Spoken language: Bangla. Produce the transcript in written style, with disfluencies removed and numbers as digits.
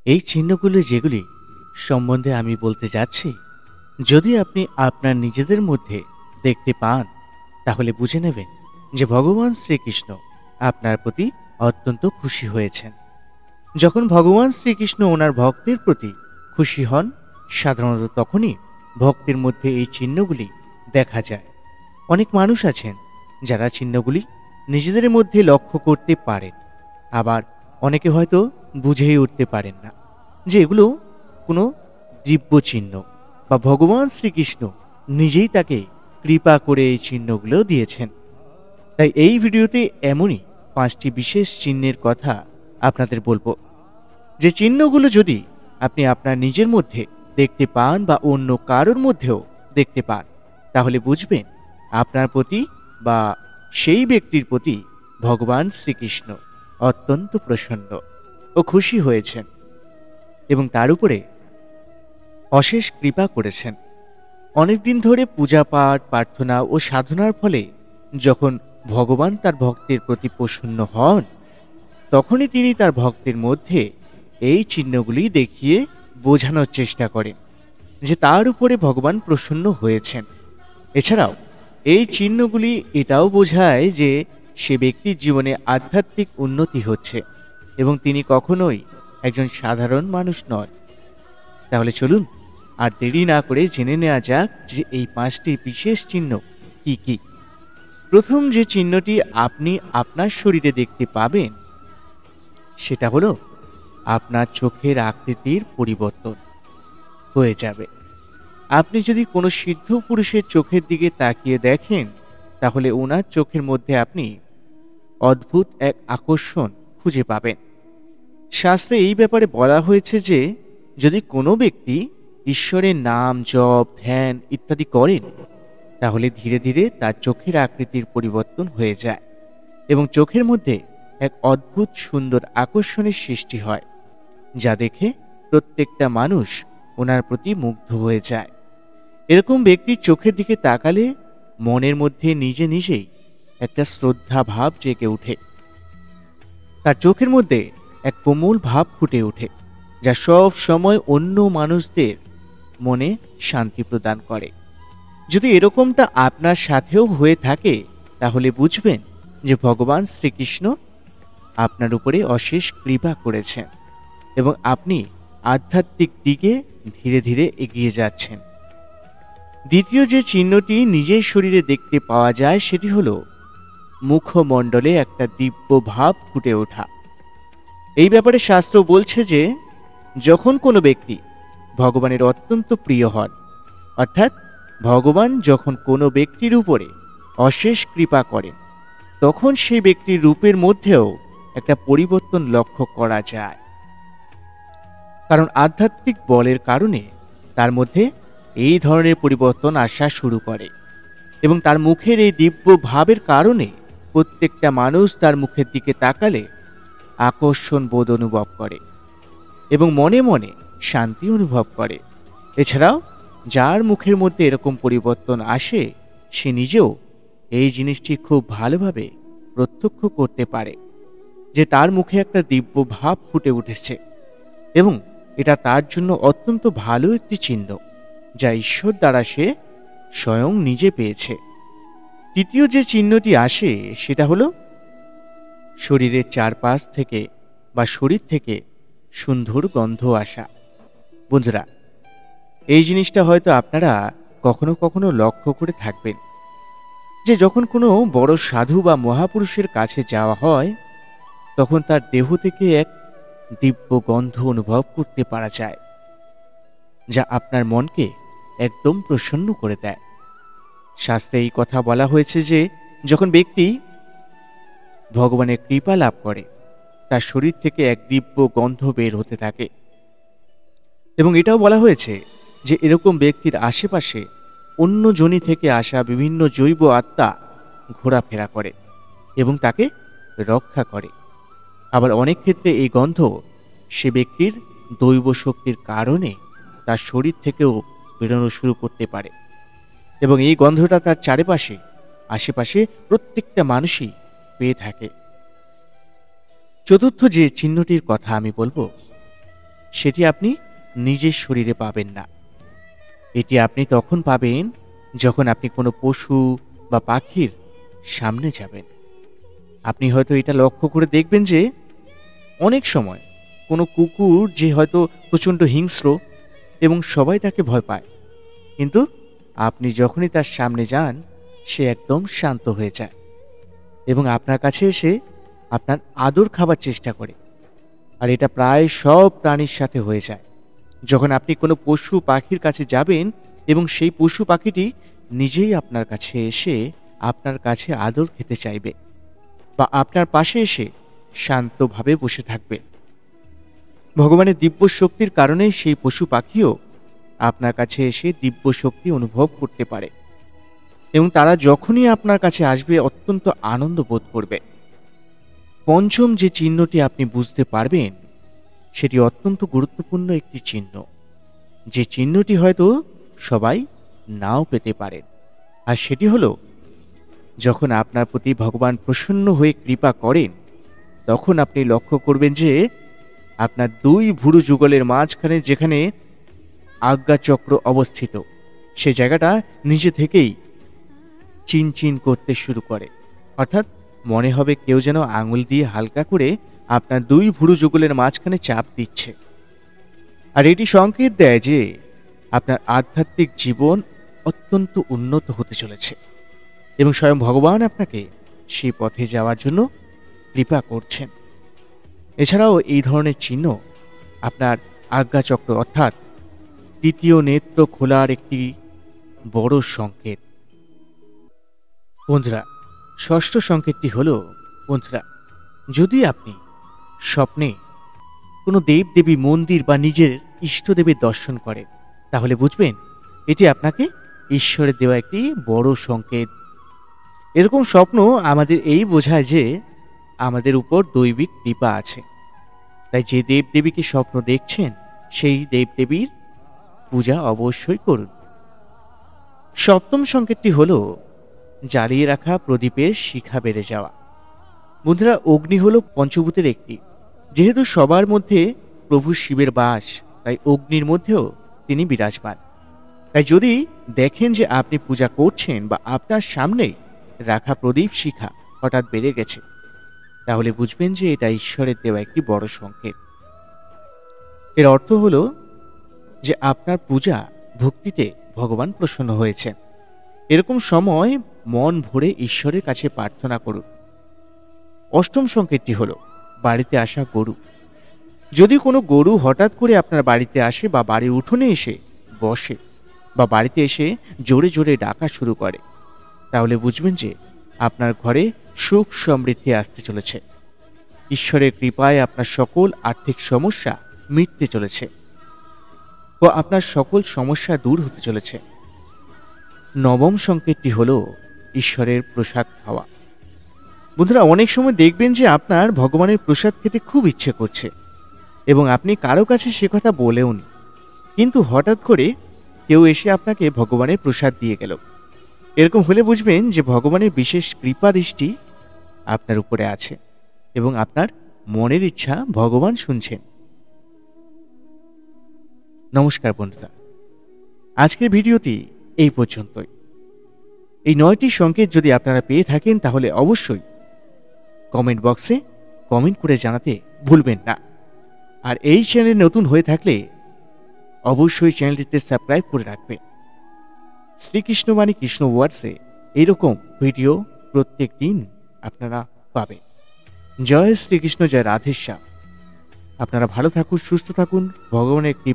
এই চিহ্নগুলো যেগুলি সম্বন্ধে আমি বলতে যাচ্ছি, যদি আপনি আপনার নিজেদের মধ্যে দেখতে পান, তাহলে বুঝে নেবেন যে ভগবান শ্রীকৃষ্ণ আপনার প্রতি অত্যন্ত খুশি হয়েছেন। যখন ভগবান শ্রীকৃষ্ণ ওনার ভক্তের প্রতি খুশি হন, সাধারণত তখনই ভক্তের মধ্যে এই চিহ্নগুলি দেখা যায়। অনেক মানুষ আছেন যারা চিহ্নগুলি নিজেদের মধ্যে লক্ষ্য করতে পারেন, আবার অনেকে হয়তো বুঝেই উঠতে পারেন না যে এগুলো কোনো দিব্য চিহ্ন বা ভগবান শ্রীকৃষ্ণ নিজেই তাকে কৃপা করে এই চিহ্নগুলো দিয়েছেন। তাই এই ভিডিওতে এমনই 5টি বিশেষ চিহ্নের কথা আপনাদের বলবো, যে চিহ্নগুলো যদি আপনি আপনার নিজের মধ্যে দেখতে পান বা অন্য কারোর মধ্যেও দেখতে পান, তাহলে বুঝবেন আপনার প্রতি বা সেই ব্যক্তির প্রতি ভগবান শ্রীকৃষ্ণ অত্যন্ত প্রসন্ন ও খুশি হয়েছেন এবং তার উপরে অশেষ কৃপা করেছেন। অনেকদিন ধরে পূজা পাঠ, প্রার্থনা ও সাধনার ফলে যখন ভগবান তার ভক্তের প্রতি প্রসন্ন হন, তখনই তিনি তার ভক্তের মধ্যে এই চিহ্নগুলি দেখিয়ে বোঝানোর চেষ্টা করেন যে তার উপরে ভগবান প্রসন্ন হয়েছেন। এছাড়াও এই চিহ্নগুলি এটাও বোঝায় যে সে ব্যক্তির জীবনে আধ্যাত্মিক উন্নতি হচ্ছে এবং তিনি কখনোই একজন সাধারণ মানুষ নন। তাহলে চলুন আর দেরি না করে জেনে নেওয়া যাক যে এই 5টি বিশেষ চিহ্ন কি কি। প্রথম যে চিহ্নটি আপনি আপনার শরীরে দেখতে পাবেন, সেটা হলো আপনার চোখের আকৃতির পরিবর্তন হয়ে যাবে। আপনি যদি কোনো সিদ্ধ পুরুষের চোখের দিকে তাকিয়ে দেখেন, তাহলে ওনার চোখের মধ্যে আপনি অদ্ভুত এক আকর্ষণ খুঁজে পাবেন। শাস্ত্রে এই ব্যাপারে বলা হয়েছে যে যদি কোনো ব্যক্তি ঈশ্বরের নাম, জপ, ধ্যান ইত্যাদি করেন, তাহলে ধীরে ধীরে তার চোখের আকৃতির পরিবর্তন হয়ে যায় এবং চোখের মধ্যে এক অদ্ভুত সুন্দর আকর্ষণের সৃষ্টি হয়, যা দেখে প্রত্যেকটা মানুষ ওনার প্রতি মুগ্ধ হয়ে যায়। এরকম ব্যক্তির চোখের দিকে তাকালে মনের মধ্যে নিজে নিজেই একটা শ্রদ্ধা ভাব জেগে ওঠে। তার চোখের মধ্যে এক কোমল ভাব ফুটে ওঠে, যা সব সময় অন্য মানুষদের মনে শান্তি প্রদান করে। যদি এরকমটা আপনার সাথেও হয়ে থাকে, তাহলে বুঝবেন যে ভগবান শ্রীকৃষ্ণ আপনার উপরে অশেষ কৃপা করেছেন এবং আপনি আধ্যাত্মিক দিকে ধীরে ধীরে এগিয়ে যাচ্ছেন। দ্বিতীয় যে চিহ্নটি নিজের শরীরে দেখতে পাওয়া যায়, সেটি হলো মুখমণ্ডলে একটা দিব্য ভাব ফুটে ওঠা। এই ব্যাপারে শাস্ত্র বলছে যে যখন কোনো ব্যক্তি ভগবানের অত্যন্ত প্রিয় হন, অর্থাৎ ভগবান যখন কোনো ব্যক্তির উপরে অশেষ কৃপা করেন, তখন সেই ব্যক্তির রূপের মধ্যেও একটা পরিবর্তন লক্ষ্য করা যায়। কারণ আধ্যাত্মিক বলের কারণে তার মধ্যে এই ধরনের পরিবর্তন আসা শুরু করে এবং তার মুখের এই দিব্য ভাবের কারণে প্রত্যেকটা মানুষ তার মুখের দিকে তাকালে আকর্ষণ বোধ অনুভব করে এবং মনে মনে শান্তি অনুভব করে। এছাড়াও যার মুখের মধ্যে এরকম পরিবর্তন আসে, সে নিজেও এই জিনিসটি খুব ভালোভাবে প্রত্যক্ষ করতে পারে যে তার মুখে একটা দিব্য ভাব ফুটে উঠেছে এবং এটা তার জন্য অত্যন্ত ভালো একটি চিহ্ন, যা ঈশ্বর দ্বারা সে স্বয়ং নিজে পেয়েছে। তৃতীয় যে চিহ্নটি আসে, সেটা হলো শরীরের চারপাশ থেকে বা শরীর থেকে সুন্দর গন্ধ আসা। বন্ধুরা, এই জিনিসটা হয়তো আপনারা কখনো কখনো লক্ষ্য করে থাকবেন যে যখন কোনো বড় সাধু বা মহাপুরুষের কাছে যাওয়া হয়, তখন তার দেহ থেকে এক দিব্য গন্ধ অনুভব করতে পারা যায়, যা আপনার মনকে একদম প্রসন্ন করে দেয়। শাস্ত্রে এই কথা বলা হয়েছে যে যখন ব্যক্তি ভগবানের কৃপা লাভ করে, তার শরীর থেকে এক দিব্য গন্ধ বের হতে থাকে এবং এটাও বলা হয়েছে যে এরকম ব্যক্তির আশেপাশে অন্য যোনি থেকে আসা বিভিন্ন জৈব আত্মা ঘোরাফেরা করে এবং তাকে রক্ষা করে। আবার অনেক ক্ষেত্রে এই গন্ধ সে ব্যক্তির দৈব শক্তির কারণে তার শরীর থেকেও বেরোনো শুরু করতে পারে এবং এই গন্ধটা তার চারিপাশে আশেপাশে প্রত্যেকটা মানুষই পেয়ে থাকে। চতুর্থ যে চিহ্নটির কথা আমি বলবো, সেটি আপনি নিজের শরীরে পাবেন না। এটি আপনি তখন পাবেন যখন আপনি কোনো পশু বা পাখির সামনে যাবেন। আপনি হয়তো এটা লক্ষ্য করে দেখবেন যে অনেক সময় কোনো কুকুর যে হয়তো প্রচণ্ড হিংস্র এবং সবাই তাকে ভয় পায়, কিন্তু আপনি যখনই তার সামনে যান সে একদম শান্ত হয়ে যায় এবং আপনার কাছে এসে আপনার আদর খাবার চেষ্টা করে। আর এটা প্রায় সব প্রাণীর সাথে হয়ে যায়। যখন আপনি কোনো পশু পাখির কাছে যাবেন এবং সেই পশু পাখিটি নিজেই আপনার কাছে এসে আপনার কাছে আদর খেতে চাইবে বা আপনার পাশে এসে শান্তভাবে বসে থাকবে। ভগবানের দিব্য শক্তির কারণে সেই পশু পাখিও আপনার কাছে এসে দিব্য শক্তি অনুভব করতে পারে এবং তারা যখনই আপনার কাছে আসবে অত্যন্ত আনন্দ বোধ করবে। পঞ্চম যে চিহ্নটি আপনি বুঝতে পারবেন সেটি অত্যন্ত গুরুত্বপূর্ণ একটি চিহ্ন, যে চিহ্নটি হয়তো সবাই নাও পেতে পারেন। আর সেটি হলো, যখন আপনার প্রতি ভগবান প্রসন্ন হয়ে কৃপা করেন তখন আপনি লক্ষ্য করবেন যে আপনার দুই ভুরু যুগলের মাঝখানে যেখানে আজ্ঞাচক্র অবস্থিত সে জায়গাটা নিজে থেকেই চিনচিন করতে শুরু করে। অর্থাৎ মনে হবে কেউ যেন আঙুল দিয়ে হালকা করে আপনার দুই ভুরু যুগলের মাঝখানে চাপ দিচ্ছে। আর এটি সংকেত দেয় যে আপনার আধ্যাত্মিক জীবন অত্যন্ত উন্নত হতে চলেছে এবং স্বয়ং ভগবান আপনাকে সেই পথে যাওয়ার জন্য কৃপা করছেন। এছাড়াও এই ধরনের চিহ্ন আপনার আজ্ঞাচক্র অর্থাৎ তৃতীয় নেত্র খোলার একটি বড় সংকেত। বন্ধুরা, ষষ্ঠ সংকেতটি হলো, বন্ধুরা, যদি আপনি স্বপ্নে কোনো দেবদেবী মন্দির বা নিজের ইষ্টদেবীর দর্শন করেন তাহলে বুঝবেন এটি আপনাকে ঈশ্বরের দেওয়া একটি বড় সংকেত। এরকম স্বপ্ন আমাদের এই বোঝায় যে আমাদের উপর দৈবিক কৃপা আছে। তাই যে দেবদেবীকে স্বপ্ন দেখছেন সেই দেবদেবীর পূজা অবশ্যই করুন। সপ্তম সংকেতটি হলো জ্বালিয়ে রাখা প্রদীপের শিখা বেড়ে যাওয়া। বন্ধুরা, অগ্নি হলো পঞ্চভূতের একটি। যেহেতু সবার মধ্যে প্রভু শিবের বাস, তাই অগ্নির মধ্যেও তিনি বিরাজমান। তাই যদি দেখেন যে আপনি পূজা করছেন বা আপনার সামনেই রাখা প্রদীপ শিখা হঠাৎ বেড়ে গেছে, তাহলে বুঝবেন যে এটা ঈশ্বরের দেওয়া একটি বড় সংকেত। এর অর্থ হলো যে আপনার পূজা ভক্তিতে ভগবান প্রসন্ন হয়েছেন। এরকম সময় মন ভরে ঈশ্বরের কাছে প্রার্থনা করুন। অষ্টম সংকেতটি হলো বাড়িতে আসা গরু। যদি কোনো গরু হঠাৎ করে আপনার বাড়িতে আসে বা বাড়ির উঠোনে এসে বসে বা বাড়িতে এসে জোরে জোরে ডাকা শুরু করে, তাহলে বুঝবেন যে আপনার ঘরে সুখ সমৃদ্ধি আসতে চলেছে। ঈশ্বরের কৃপায় আপনার সকল আর্থিক সমস্যা মিটতে চলেছে ও আপনার সকল সমস্যা দূর হতে চলেছে। নবম সংকেতটি হলো ঈশ্বরের প্রসাদ খাওয়া। বন্ধুরা, অনেক সময় দেখবেন যে আপনার ভগবানের প্রসাদ খেতে খুব ইচ্ছে করছে এবং আপনি কারো কাছে সে কথা বলেও নি, কিন্তু হঠাৎ করে কেউ এসে আপনাকে ভগবানের প্রসাদ দিয়ে গেল। এরকম হলে বুঝবেন যে ভগবানের বিশেষ কৃপা দৃষ্টি আপনার উপরে আছে এবং আপনার মনের ইচ্ছা ভগবান শুনছেন। নমস্কার বন্ধুরা, আজকের ভিডিওটি এই পর্যন্তই। এই 9টি সংকেত যদি আপনারা পেয়ে থাকেন তাহলে অবশ্যই কমেন্ট বক্সে কমেন্ট করে জানাতে ভুলবেন না। আর এই চ্যানেলে নতুন হয়ে থাকলে অবশ্যই চ্যানেলটিতে সাবস্ক্রাইব করে রাখবেন। শ্রীকৃষ্ণবাণী কৃষ্ণ ওয়ার্ডসে এইরকম ভিডিও প্রত্যেক দিন আপনারা পাবেন। জয় শ্রীকৃষ্ণ, জয় রাধেশ্যাম। আপনারা ভালো থাকুন, সুস্থ থাকুন, ভগবানের কৃপা